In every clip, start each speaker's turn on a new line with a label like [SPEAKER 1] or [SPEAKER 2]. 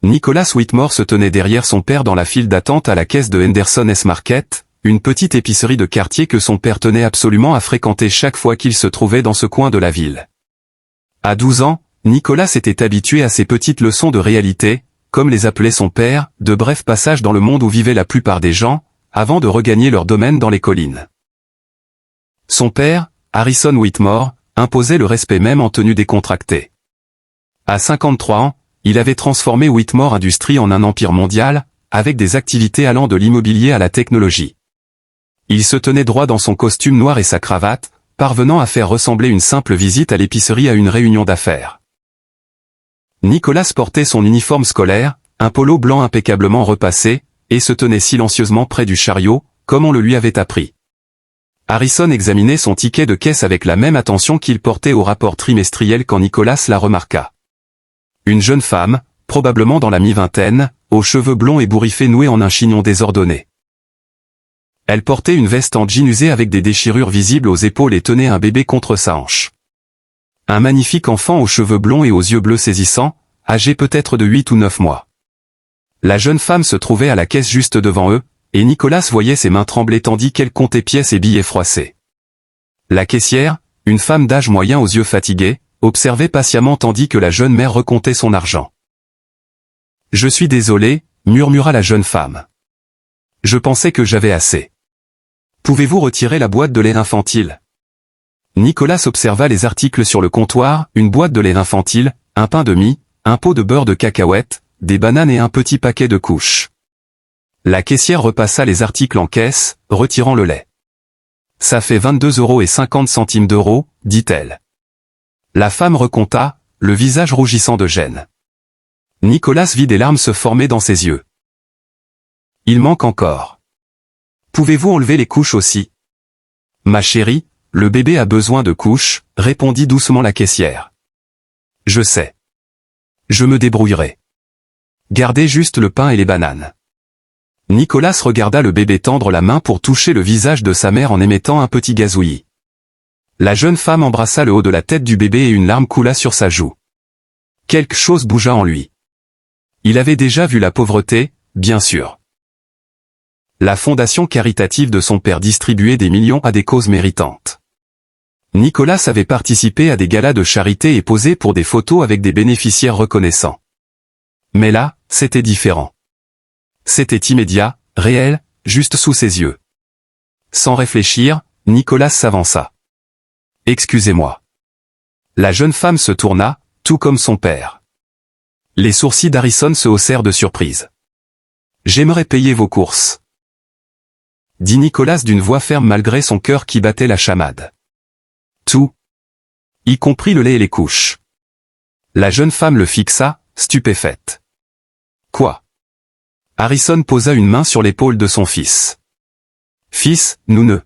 [SPEAKER 1] Nicholas Whitmore se tenait derrière son père dans la file d'attente à la caisse de Henderson S Market, une petite épicerie de quartier que son père tenait absolument à fréquenter chaque fois qu'il se trouvait dans ce coin de la ville. À 12 ans, Nicholas était habitué à ces petites leçons de réalité, comme les appelait son père, de brefs passages dans le monde où vivaient la plupart des gens, avant de regagner leur domaine dans les collines. Son père, Harrison Whitmore, imposait le respect même en tenue décontractée. À 53 ans, il avait transformé Whitmore Industries en un empire mondial, avec des activités allant de l'immobilier à la technologie. Il se tenait droit dans son costume noir et sa cravate, parvenant à faire ressembler une simple visite à l'épicerie à une réunion d'affaires. Nicholas portait son uniforme scolaire, un polo blanc impeccablement repassé, et se tenait silencieusement près du chariot, comme on le lui avait appris. Harrison examinait son ticket de caisse avec la même attention qu'il portait au rapport trimestriel quand Nicholas la remarqua. Une jeune femme, probablement dans la mi-vingtaine, aux cheveux blonds ébouriffés noués en un chignon désordonné. Elle portait une veste en jean usée avec des déchirures visibles aux épaules et tenait un bébé contre sa hanche. Un magnifique enfant aux cheveux blonds et aux yeux bleus saisissants, âgé peut-être de 8 ou 9 mois. La jeune femme se trouvait à la caisse juste devant eux, et Nicholas voyait ses mains trembler tandis qu'elle comptait pièces et billets froissés. La caissière, une femme d'âge moyen aux yeux fatigués, observait patiemment tandis que la jeune mère recomptait son argent. « Je suis désolé, » murmura la jeune femme. « Je pensais que j'avais assez. Pouvez-vous retirer la boîte de lait infantile ?» Nicholas observa les articles sur le comptoir, une boîte de lait infantile, un pain de mie, un pot de beurre de cacahuètes, des bananes et un petit paquet de couches. La caissière repassa les articles en caisse, retirant le lait. « Ça fait 22,50 €, dit-elle. La femme recompta, le visage rougissant de gêne. Nicholas vit des larmes se former dans ses yeux. « Il manque encore. Pouvez-vous enlever les couches aussi ?»« Ma chérie, le bébé a besoin de couches, » répondit doucement la caissière. « Je sais. Je me débrouillerai. Gardez juste le pain et les bananes. » Nicholas regarda le bébé tendre la main pour toucher le visage de sa mère en émettant un petit gazouillis. La jeune femme embrassa le haut de la tête du bébé et une larme coula sur sa joue. Quelque chose bougea en lui. Il avait déjà vu la pauvreté, bien sûr. La fondation caritative de son père distribuait des millions à des causes méritantes. Nicholas avait participé à des galas de charité et posé pour des photos avec des bénéficiaires reconnaissants. Mais là, c'était différent. C'était immédiat, réel, juste sous ses yeux. Sans réfléchir, Nicholas s'avança. « Excusez-moi. » La jeune femme se tourna, tout comme son père. Les sourcils d'Harrison se haussèrent de surprise. « J'aimerais payer vos courses. » dit Nicholas d'une voix ferme malgré son cœur qui battait la chamade. « Tout. Y compris le lait et les couches. » La jeune femme le fixa, stupéfaite. « Quoi ?» Harrison posa une main sur l'épaule de son fils. « Fils, nous ne. »«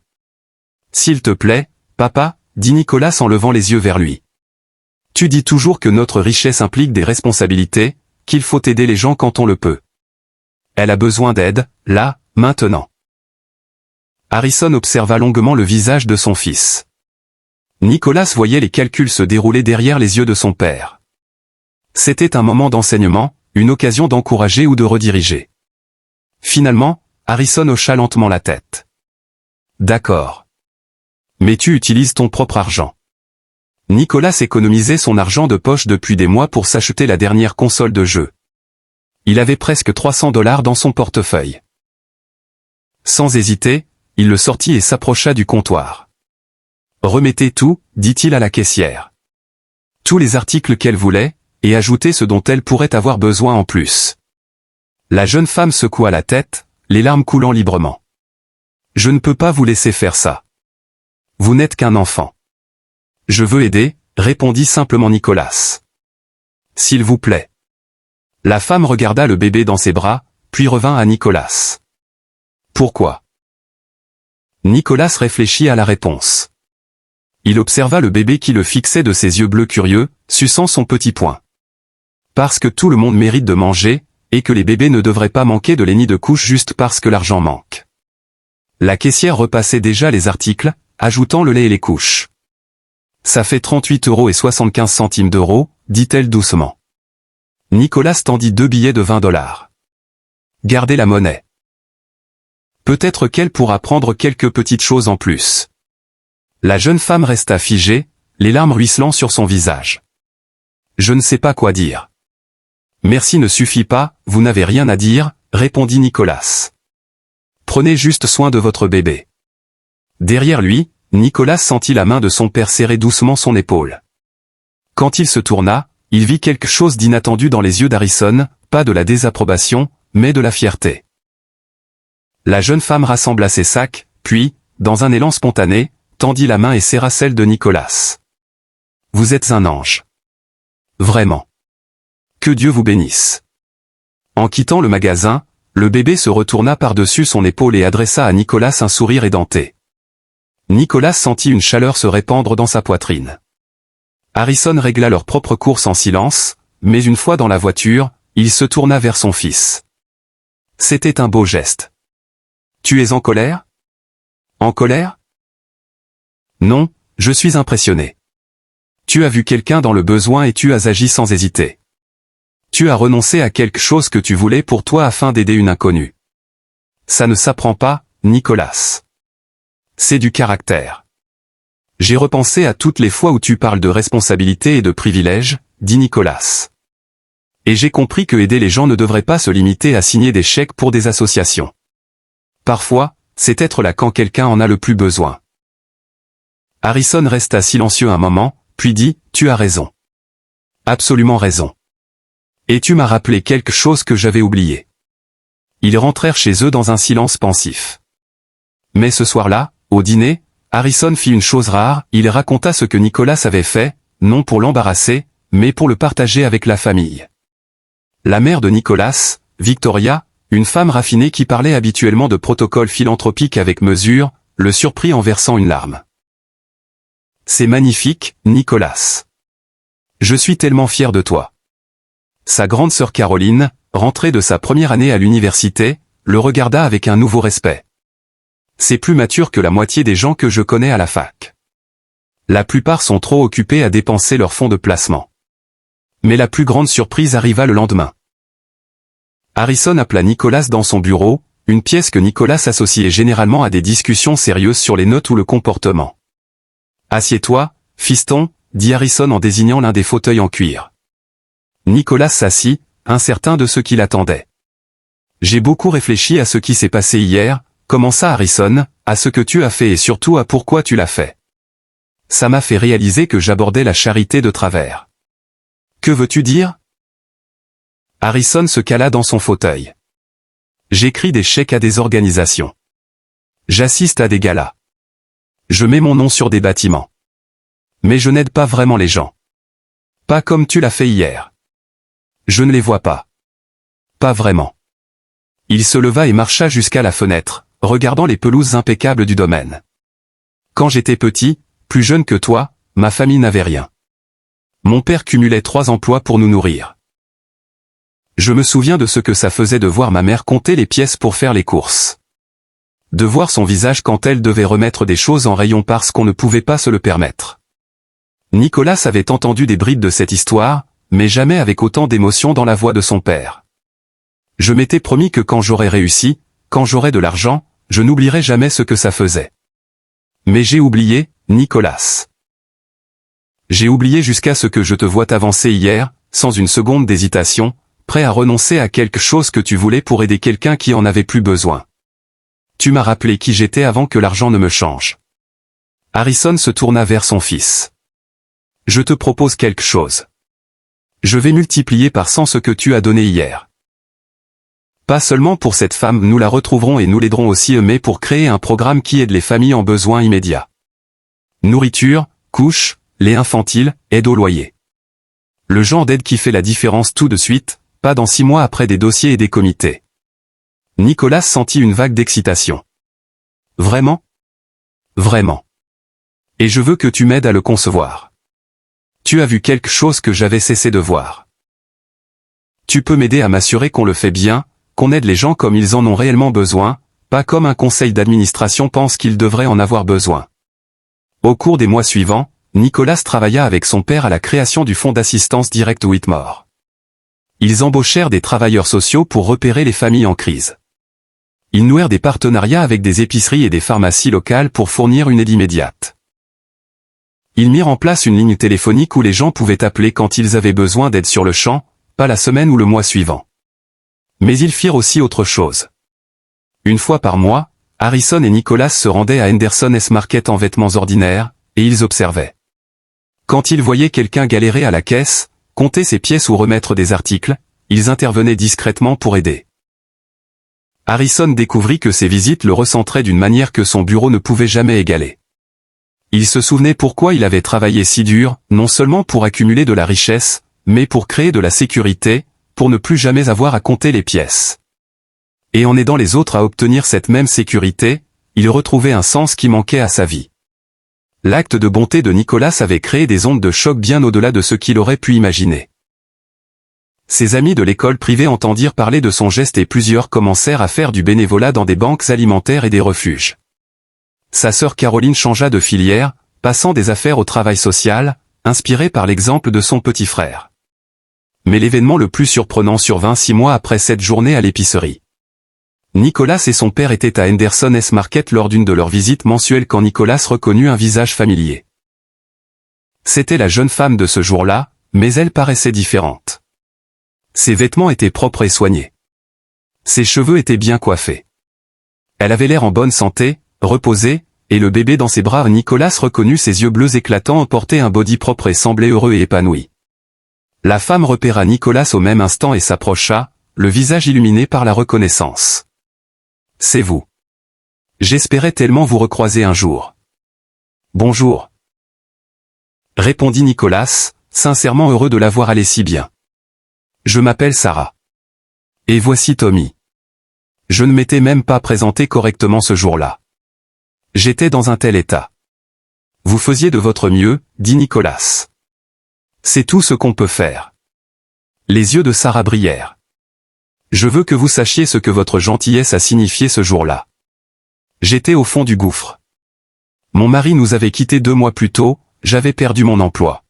[SPEAKER 1] S'il te plaît, papa, » dit Nicholas en levant les yeux vers lui. « Tu dis toujours que notre richesse implique des responsabilités, qu'il faut aider les gens quand on le peut. Elle a besoin d'aide, là, maintenant. » Harrison observa longuement le visage de son fils. Nicholas voyait les calculs se dérouler derrière les yeux de son père. C'était un moment d'enseignement, une occasion d'encourager ou de rediriger. Finalement, Harrison hocha lentement la tête. « D'accord. Mais tu utilises ton propre argent. » Nicholas économisait son argent de poche depuis des mois pour s'acheter la dernière console de jeu. Il avait presque 300 $ dans son portefeuille. Sans hésiter, il le sortit et s'approcha du comptoir. « Remettez tout, » dit-il à la caissière. « Tous les articles qu'elle voulait, et ajoutez ce dont elle pourrait avoir besoin en plus. » La jeune femme secoua la tête, les larmes coulant librement. « Je ne peux pas vous laisser faire ça. Vous n'êtes qu'un enfant. »« Je veux aider, » répondit simplement Nicholas. « S'il vous plaît. » La femme regarda le bébé dans ses bras, puis revint à Nicholas. « Pourquoi ?» Nicholas réfléchit à la réponse. Il observa le bébé qui le fixait de ses yeux bleus curieux, suçant son petit poing. « Parce que tout le monde mérite de manger, et que les bébés ne devraient pas manquer de lait ni de couches juste parce que l'argent manque. » La caissière repassait déjà les articles, ajoutant le lait et les couches. « Ça fait 38,75 €, dit-elle doucement. » Nicolas tendit 2 billets de 20 $. Gardez la monnaie. Peut-être qu'elle pourra prendre quelques petites choses en plus. La jeune femme resta figée, les larmes ruisselant sur son visage. Je ne sais pas quoi dire. Merci ne suffit pas, vous n'avez rien à dire, répondit Nicolas. Prenez juste soin de votre bébé. Derrière lui, Nicolas sentit la main de son père serrer doucement son épaule. Quand il se tourna, il vit quelque chose d'inattendu dans les yeux d'Harrison, pas de la désapprobation, mais de la fierté. La jeune femme rassembla ses sacs, puis, dans un élan spontané, tendit la main et serra celle de Nicolas. Vous êtes un ange. Vraiment. Que Dieu vous bénisse. En quittant le magasin, le bébé se retourna par-dessus son épaule et adressa à Nicolas un sourire édenté. Nicolas sentit une chaleur se répandre dans sa poitrine. Harrison régla leur propre course en silence, mais une fois dans la voiture, il se tourna vers son fils. C'était un beau geste. Tu es en colère? En colère? Non, je suis impressionné. Tu as vu quelqu'un dans le besoin et tu as agi sans hésiter. Tu as renoncé à quelque chose que tu voulais pour toi afin d'aider une inconnue. Ça ne s'apprend pas, Nicolas. C'est du caractère. J'ai repensé à toutes les fois où tu parles de responsabilité et de privilèges, dit Nicolas. Et j'ai compris que aider les gens ne devrait pas se limiter à signer des chèques pour des associations. Parfois, c'est être là quand quelqu'un en a le plus besoin. Harrison resta silencieux un moment, puis dit, tu as raison. Absolument raison. Et tu m'as rappelé quelque chose que j'avais oublié. Ils rentrèrent chez eux dans un silence pensif. Mais ce soir-là, au dîner, Harrison fit une chose rare, il raconta ce que Nicolas avait fait, non pour l'embarrasser, mais pour le partager avec la famille. La mère de Nicolas, Victoria, une femme raffinée qui parlait habituellement de protocoles philanthropiques avec mesure, le surprit en versant une larme. C'est magnifique, Nicolas. Je suis tellement fier de toi. Sa grande sœur Caroline, rentrée de sa première année à l'université, le regarda avec un nouveau respect. C'est plus mature que la moitié des gens que je connais à la fac. La plupart sont trop occupés à dépenser leurs fonds de placement. Mais la plus grande surprise arriva le lendemain. Harrison appela Nicolas dans son bureau, une pièce que Nicolas associait généralement à des discussions sérieuses sur les notes ou le comportement. « Assieds-toi, fiston », dit Harrison en désignant l'un des fauteuils en cuir. Nicolas s'assit, incertain de ce qu'il attendait. « J'ai beaucoup réfléchi à ce qui s'est passé hier », commença Harrison, à ce que tu as fait et surtout à pourquoi tu l'as fait. Ça m'a fait réaliser que j'abordais la charité de travers. Que veux-tu dire? Harrison se cala dans son fauteuil. J'écris des chèques à des organisations. J'assiste à des galas. Je mets mon nom sur des bâtiments. Mais je n'aide pas vraiment les gens. Pas comme tu l'as fait hier. Je ne les vois pas. Pas vraiment. Il se leva et marcha jusqu'à la fenêtre, regardant les pelouses impeccables du domaine. Quand j'étais petit, plus jeune que toi, ma famille n'avait rien. Mon père cumulait 3 emplois pour nous nourrir. Je me souviens de ce que ça faisait de voir ma mère compter les pièces pour faire les courses. De voir son visage quand elle devait remettre des choses en rayon parce qu'on ne pouvait pas se le permettre. Nicolas avait entendu des bribes de cette histoire, mais jamais avec autant d'émotion dans la voix de son père. Je m'étais promis que quand j'aurais réussi, quand j'aurais de l'argent, je n'oublierai jamais ce que ça faisait. Mais j'ai oublié, Nicolas. J'ai oublié jusqu'à ce que je te voie t'avancer hier, sans une seconde d'hésitation, prêt à renoncer à quelque chose que tu voulais pour aider quelqu'un qui en avait plus besoin. Tu m'as rappelé qui j'étais avant que l'argent ne me change. Harrison se tourna vers son fils. Je te propose quelque chose. Je vais multiplier par 100 ce que tu as donné hier. Pas seulement pour cette femme, nous la retrouverons et nous l'aiderons aussi, mais pour créer un programme qui aide les familles en besoin immédiat. Nourriture, couches, lait infantile, aide au loyer. Le genre d'aide qui fait la différence tout de suite, pas dans 6 mois après des dossiers et des comités. Nicolas sentit une vague d'excitation. Vraiment? Vraiment. Et je veux que tu m'aides à le concevoir. Tu as vu quelque chose que j'avais cessé de voir. Tu peux m'aider à m'assurer qu'on le fait bien, qu'on aide les gens comme ils en ont réellement besoin, pas comme un conseil d'administration pense qu'ils devraient en avoir besoin. Au cours des mois suivants, Nicolas travailla avec son père à la création du fonds d'assistance directe Whitmore. Ils embauchèrent des travailleurs sociaux pour repérer les familles en crise. Ils nouèrent des partenariats avec des épiceries et des pharmacies locales pour fournir une aide immédiate. Ils mirent en place une ligne téléphonique où les gens pouvaient appeler quand ils avaient besoin d'aide sur le champ, pas la semaine ou le mois suivant. Mais ils firent aussi autre chose. Une fois par mois, Harrison et Nicholas se rendaient à Henderson S Market en vêtements ordinaires, et ils observaient. Quand ils voyaient quelqu'un galérer à la caisse, compter ses pièces ou remettre des articles, ils intervenaient discrètement pour aider. Harrison découvrit que ces visites le recentraient d'une manière que son bureau ne pouvait jamais égaler. Il se souvenait pourquoi il avait travaillé si dur, non seulement pour accumuler de la richesse, mais pour créer de la sécurité, pour ne plus jamais avoir à compter les pièces. Et en aidant les autres à obtenir cette même sécurité, il retrouvait un sens qui manquait à sa vie. L'acte de bonté de Nicholas avait créé des ondes de choc bien au-delà de ce qu'il aurait pu imaginer. Ses amis de l'école privée entendirent parler de son geste et plusieurs commencèrent à faire du bénévolat dans des banques alimentaires et des refuges. Sa sœur Caroline changea de filière, passant des affaires au travail social, inspirée par l'exemple de son petit frère. Mais l'événement le plus surprenant survint 6 mois après cette journée à l'épicerie. Nicholas et son père étaient à Henderson S Market lors d'une de leurs visites mensuelles quand Nicholas reconnut un visage familier. C'était la jeune femme de ce jour-là, mais elle paraissait différente. Ses vêtements étaient propres et soignés. Ses cheveux étaient bien coiffés. Elle avait l'air en bonne santé, reposée, et le bébé dans ses bras. Nicholas reconnut ses yeux bleus éclatants portaient un body propre et semblait heureux et épanoui. La femme repéra Nicholas au même instant et s'approcha, le visage illuminé par la reconnaissance. « C'est vous. J'espérais tellement vous recroiser un jour. »« Bonjour. » répondit Nicholas, sincèrement heureux de la voir aller si bien. « Je m'appelle Sarah. Et voici Tommy. Je ne m'étais même pas présenté correctement ce jour-là. J'étais dans un tel état. »« Vous faisiez de votre mieux, » dit Nicholas. « C'est tout ce qu'on peut faire. » Les yeux de Sarah brillèrent. « Je veux que vous sachiez ce que votre gentillesse a signifié ce jour-là. J'étais au fond du gouffre. Mon mari nous avait quittés 2 mois plus tôt, j'avais perdu mon emploi.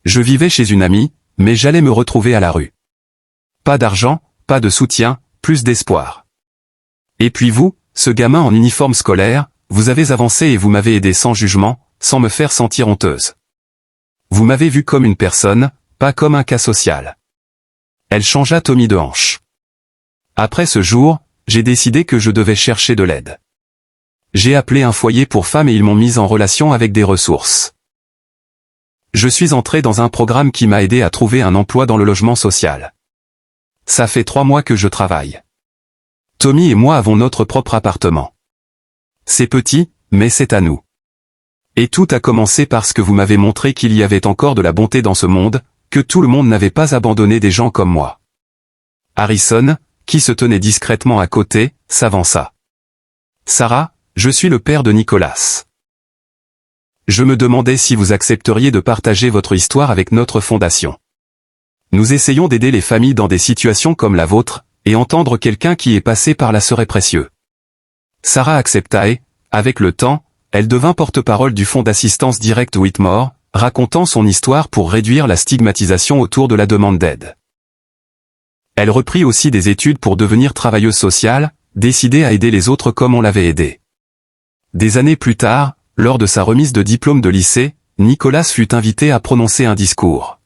[SPEAKER 1] Je vivais chez une amie, mais j'allais me retrouver à la rue. Pas d'argent, pas de soutien, plus d'espoir. Et puis vous, ce gamin en uniforme scolaire, vous avez avancé et vous m'avez aidé sans jugement, sans me faire sentir honteuse. Vous m'avez vu comme une personne, pas comme un cas social. » Elle changea Tommy de hanche. « Après ce jour, j'ai décidé que je devais chercher de l'aide. J'ai appelé un foyer pour femmes et ils m'ont mis en relation avec des ressources. Je suis entré dans un programme qui m'a aidé à trouver un emploi dans le logement social. Ça fait 3 mois que je travaille. Tommy et moi avons notre propre appartement. C'est petit, mais c'est à nous. Et tout a commencé parce que vous m'avez montré qu'il y avait encore de la bonté dans ce monde, que tout le monde n'avait pas abandonné des gens comme moi. » Harrison, qui se tenait discrètement à côté, s'avança. « Sarah, je suis le père de Nicholas. Je me demandais si vous accepteriez de partager votre histoire avec notre fondation. Nous essayons d'aider les familles dans des situations comme la vôtre, et entendre quelqu'un qui est passé par là serait précieux. » Sarah accepta et, avec le temps, elle devint porte-parole du fonds d'assistance directe Whitmore, racontant son histoire pour réduire la stigmatisation autour de la demande d'aide. Elle reprit aussi des études pour devenir travailleuse sociale, décidée à aider les autres comme on l'avait aidée. Des années plus tard, lors de sa remise de diplôme de lycée, Nicholas fut invité à prononcer un discours.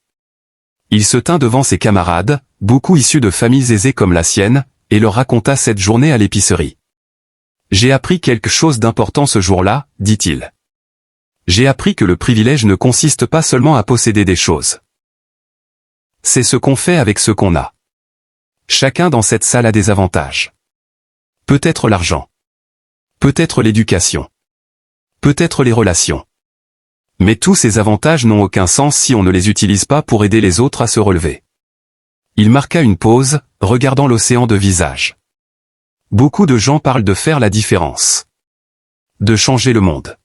[SPEAKER 1] Il se tint devant ses camarades, beaucoup issus de familles aisées comme la sienne, et leur raconta cette journée à l'épicerie. « J'ai appris quelque chose d'important ce jour-là, dit-il. J'ai appris que le privilège ne consiste pas seulement à posséder des choses. C'est ce qu'on fait avec ce qu'on a. Chacun dans cette salle a des avantages. Peut-être l'argent. Peut-être l'éducation. Peut-être les relations. Mais tous ces avantages n'ont aucun sens si on ne les utilise pas pour aider les autres à se relever. » Il marqua une pause, regardant l'océan de visages. Beaucoup de gens parlent de faire la différence. De changer le monde.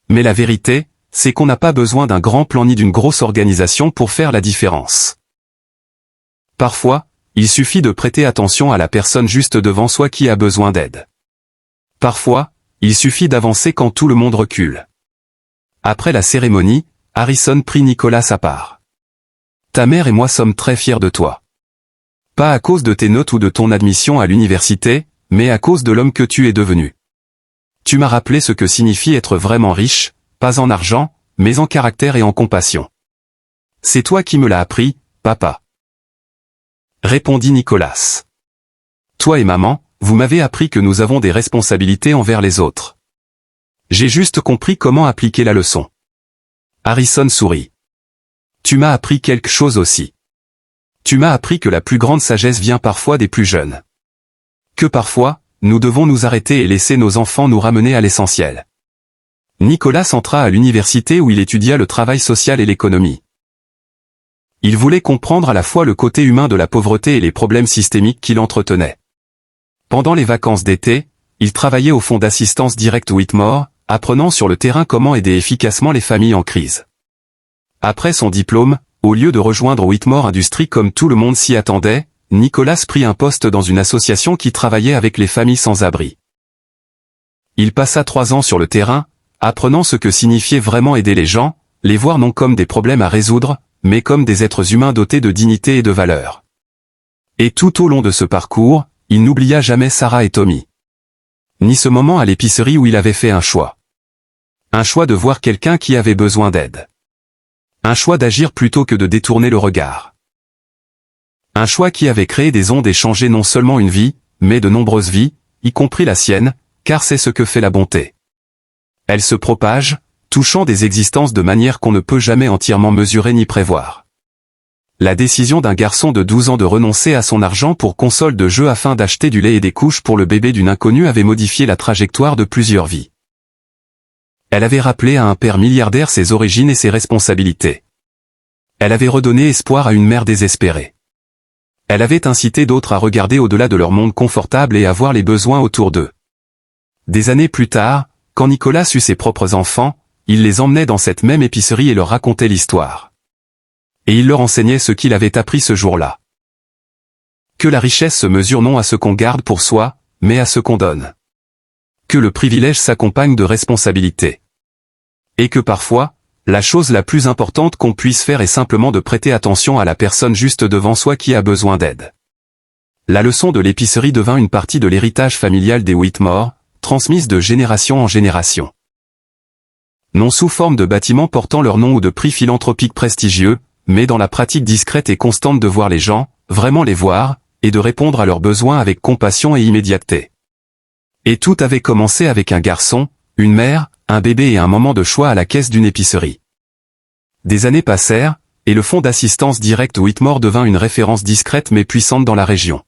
[SPEAKER 1] Mais la vérité, c'est qu'on n'a pas besoin d'un grand plan ni d'une grosse organisation pour faire la différence. Parfois, il suffit de prêter attention à la personne juste devant soi qui a besoin d'aide. Parfois, il suffit d'avancer quand tout le monde recule. Après la cérémonie, Harrison prit Nicholas à part. Ta mère et moi sommes très fiers de toi. Pas à cause de tes notes ou de ton admission à l'université, mais à cause de l'homme que tu es devenu. Tu m'as rappelé ce que signifie être vraiment riche, pas en argent, mais en caractère et en compassion. C'est toi qui me l'as appris, papa. Répondit Nicolas. Toi et maman, vous m'avez appris que nous avons des responsabilités envers les autres. J'ai juste compris comment appliquer la leçon. Harrison sourit. Tu m'as appris quelque chose aussi. Tu m'as appris que la plus grande sagesse vient parfois des plus jeunes. Que parfois, nous devons nous arrêter et laisser nos enfants nous ramener à l'essentiel. Nicolas entra à l'université où il étudia le travail social et l'économie. Il voulait comprendre à la fois le côté humain de la pauvreté et les problèmes systémiques qui l'entretenaient. Pendant les vacances d'été, il travaillait au fonds d'assistance directe Whitmore, apprenant sur le terrain comment aider efficacement les familles en crise. Après son diplôme, au lieu de rejoindre Whitmore Industries comme tout le monde s'y attendait, Nicolas prit un poste dans une association qui travaillait avec les familles sans abri. Il passa 3 ans sur le terrain, apprenant ce que signifiait vraiment aider les gens, les voir non comme des problèmes à résoudre, mais comme des êtres humains dotés de dignité et de valeur. Et tout au long de ce parcours, il n'oublia jamais Sarah et Tommy. Ni ce moment à l'épicerie où il avait fait un choix. Un choix de voir quelqu'un qui avait besoin d'aide. Un choix d'agir plutôt que de détourner le regard. Un choix qui avait créé des ondes et changé non seulement une vie, mais de nombreuses vies, y compris la sienne, car c'est ce que fait la bonté. Elle se propage, touchant des existences de manière qu'on ne peut jamais entièrement mesurer ni prévoir. La décision d'un garçon de 12 ans de renoncer à son argent pour console de jeu afin d'acheter du lait et des couches pour le bébé d'une inconnue avait modifié la trajectoire de plusieurs vies. Elle avait rappelé à un père milliardaire ses origines et ses responsabilités. Elle avait redonné espoir à une mère désespérée. Elle avait incité d'autres à regarder au-delà de leur monde confortable et à voir les besoins autour d'eux. Des années plus tard, quand Nicolas eut ses propres enfants, il les emmenait dans cette même épicerie et leur racontait l'histoire. Et il leur enseignait ce qu'il avait appris ce jour-là. Que la richesse se mesure non à ce qu'on garde pour soi, mais à ce qu'on donne. Que le privilège s'accompagne de responsabilités. Et que parfois, la chose la plus importante qu'on puisse faire est simplement de prêter attention à la personne juste devant soi qui a besoin d'aide. La leçon de l'épicerie devint une partie de l'héritage familial des Whitmore, transmise de génération en génération. Non sous forme de bâtiments portant leur nom ou de prix philanthropiques prestigieux, mais dans la pratique discrète et constante de voir les gens, vraiment les voir, et de répondre à leurs besoins avec compassion et immédiateté. Et tout avait commencé avec un garçon, une mère, un bébé et un moment de choix à la caisse d'une épicerie. Des années passèrent, et le fonds d'assistance directe Whitmore devint une référence discrète mais puissante dans la région.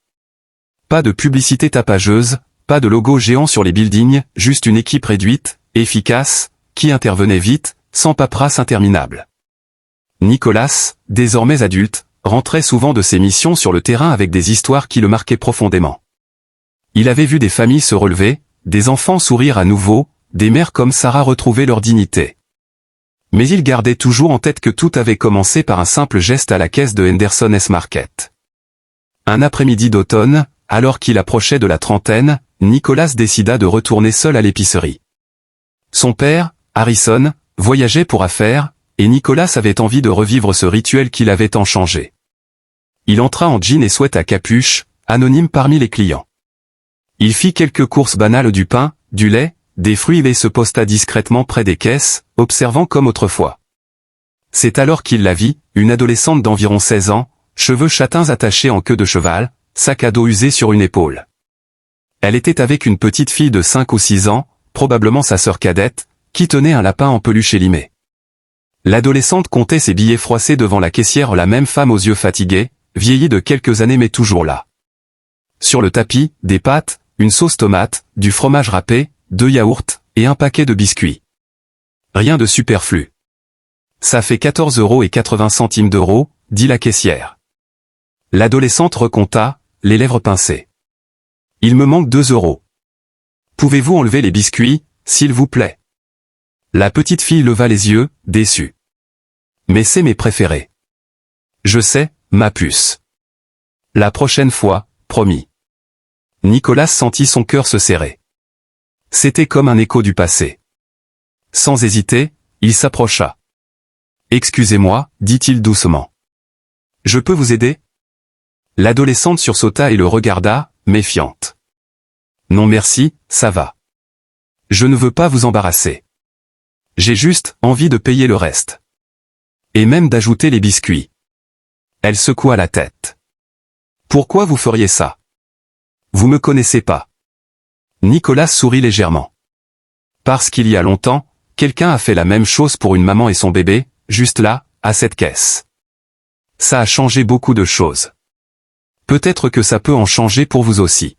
[SPEAKER 1] Pas de publicité tapageuse, pas de logo géant sur les buildings, juste une équipe réduite, efficace, qui intervenait vite, sans paperasse interminable. Nicolas, désormais adulte, rentrait souvent de ses missions sur le terrain avec des histoires qui le marquaient profondément. Il avait vu des familles se relever, des enfants sourire à nouveau, des mères comme Sarah retrouver leur dignité. Mais il gardait toujours en tête que tout avait commencé par un simple geste à la caisse de Henderson S-Market. Un après-midi d'automne, alors qu'il approchait de la trentaine, Nicolas décida de retourner seul à l'épicerie. Son père, Harrison, voyageait pour affaires, et Nicolas avait envie de revivre ce rituel qui l'avait tant changé. Il entra en jean et sweat à capuche, anonyme parmi les clients. Il fit quelques courses banales du pain, du lait, des fruits et se posta discrètement près des caisses, observant comme autrefois. C'est alors qu'il la vit, une adolescente d'environ 16 ans, cheveux châtains attachés en queue de cheval, sac à dos usé sur une épaule. Elle était avec une petite fille de 5 ou 6 ans, probablement sa sœur cadette, qui tenait un lapin en peluche élimé. L'adolescente comptait ses billets froissés devant la caissière, la même femme aux yeux fatigués, vieillie de quelques années mais toujours là. Sur le tapis, des pâtes, une sauce tomate, du fromage râpé, 2 yaourts, et un paquet de biscuits. Rien de superflu. Ça fait 14,80 €, dit la caissière. L'adolescente recompta, les lèvres pincées. Il me manque 2 €. Pouvez-vous enlever les biscuits, s'il vous plaît? La petite fille leva les yeux, déçue. Mais c'est mes préférés. Je sais, ma puce. La prochaine fois, promis. Nicolas sentit son cœur se serrer. C'était comme un écho du passé. Sans hésiter, il s'approcha. Excusez-moi, dit-il doucement. Je peux vous aider? L'adolescente sursauta et le regarda, méfiante. Non merci, ça va. Je ne veux pas vous embarrasser. J'ai juste envie de payer le reste. Et même d'ajouter les biscuits. Elle secoua la tête. Pourquoi vous feriez ça? Vous me connaissez pas. Nicolas sourit légèrement. Parce qu'il y a longtemps, quelqu'un a fait la même chose pour une maman et son bébé, juste là, à cette caisse. Ça a changé beaucoup de choses. Peut-être que ça peut en changer pour vous aussi.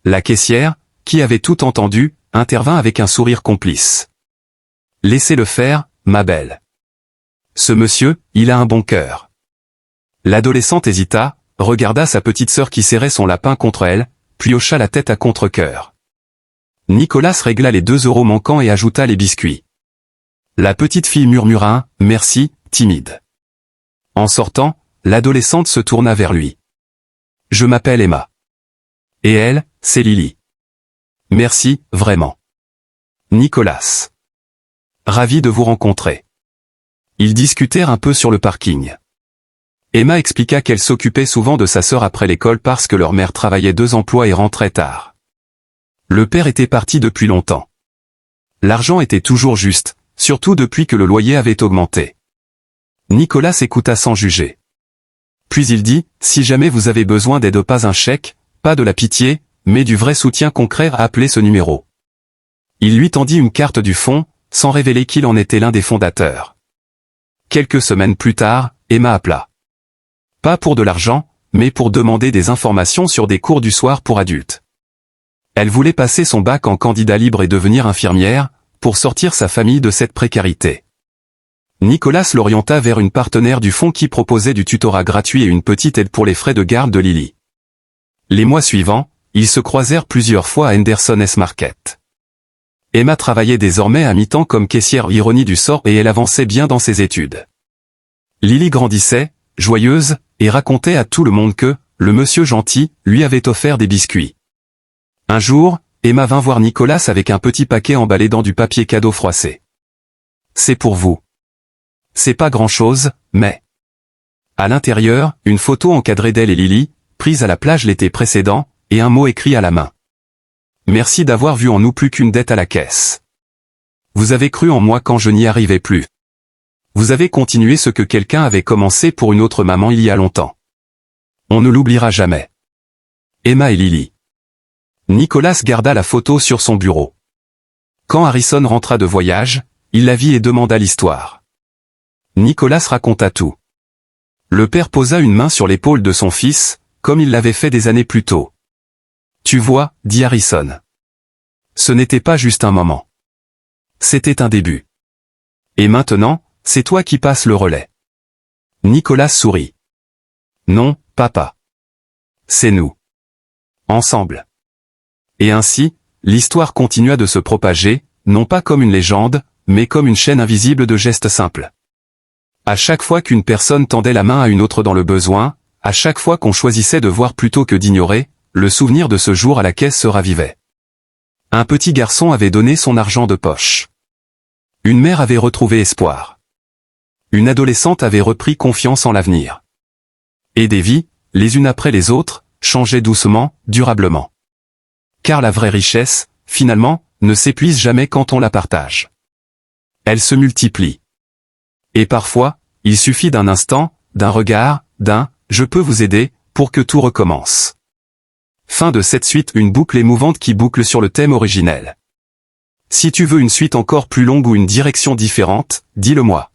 [SPEAKER 1] La caissière, qui avait tout entendu, intervint avec un sourire complice. Laissez-le faire, ma belle. Ce monsieur, il a un bon cœur. L'adolescente hésita, regarda sa petite sœur qui serrait son lapin contre elle, puis hocha la tête à contre-cœur. Nicolas régla les 2 € manquants et ajouta les biscuits. La petite fille murmura un « merci » timide. En sortant, l'adolescente se tourna vers lui. « Je m'appelle Emma. Et elle, c'est Lily. Merci, vraiment. Nicolas. Ravi de vous rencontrer. » Ils discutèrent un peu sur le parking. Emma expliqua qu'elle s'occupait souvent de sa sœur après l'école parce que leur mère travaillait 2 emplois et rentrait tard. Le père était parti depuis longtemps. L'argent était toujours juste, surtout depuis que le loyer avait augmenté. Nicolas écouta sans juger. Puis il dit, si jamais vous avez besoin d'aide, pas un chèque, pas de la pitié, mais du vrai soutien concret, appelez ce numéro. Il lui tendit une carte du fonds, sans révéler qu'il en était l'un des fondateurs. Quelques semaines plus tard, Emma appela. Pas pour de l'argent, mais pour demander des informations sur des cours du soir pour adultes. Elle voulait passer son bac en candidat libre et devenir infirmière, pour sortir sa famille de cette précarité. Nicolas l'orienta vers une partenaire du fonds qui proposait du tutorat gratuit et une petite aide pour les frais de garde de Lily. Les mois suivants, ils se croisèrent plusieurs fois à Henderson S Market. Emma travaillait désormais à mi-temps comme caissière, ironie du sort, et elle avançait bien dans ses études. Lily grandissait, joyeuse, et racontait à tout le monde que, le monsieur gentil, lui avait offert des biscuits. Un jour, Emma vint voir Nicolas avec un petit paquet emballé dans du papier cadeau froissé. C'est pour vous. C'est pas grand-chose, mais... À l'intérieur, une photo encadrée d'elle et Lily, prise à la plage l'été précédent, et un mot écrit à la main. Merci d'avoir vu en nous plus qu'une dette à la caisse. Vous avez cru en moi quand je n'y arrivais plus. Vous avez continué ce que quelqu'un avait commencé pour une autre maman il y a longtemps. On ne l'oubliera jamais. Emma et Lily. Nicolas garda la photo sur son bureau. Quand Harrison rentra de voyage, il la vit et demanda l'histoire. Nicolas raconta tout. Le père posa une main sur l'épaule de son fils, comme il l'avait fait des années plus tôt. Tu vois, dit Harrison. Ce n'était pas juste un moment. C'était un début. Et maintenant, c'est toi qui passes le relais. Nicolas sourit. Non, papa. C'est nous. Ensemble. Et ainsi, l'histoire continua de se propager, non pas comme une légende, mais comme une chaîne invisible de gestes simples. À chaque fois qu'une personne tendait la main à une autre dans le besoin, à chaque fois qu'on choisissait de voir plutôt que d'ignorer, le souvenir de ce jour à la caisse se ravivait. Un petit garçon avait donné son argent de poche. Une mère avait retrouvé espoir. Une adolescente avait repris confiance en l'avenir. Et des vies, les unes après les autres, changeaient doucement, durablement. Car la vraie richesse, finalement, ne s'épuise jamais quand on la partage. Elle se multiplie. Et parfois, il suffit d'un instant, d'un regard, d'un « je peux vous aider » pour que tout recommence. Fin de cette suite, une boucle émouvante qui boucle sur le thème originel. Si tu veux une suite encore plus longue ou une direction différente, dis-le moi.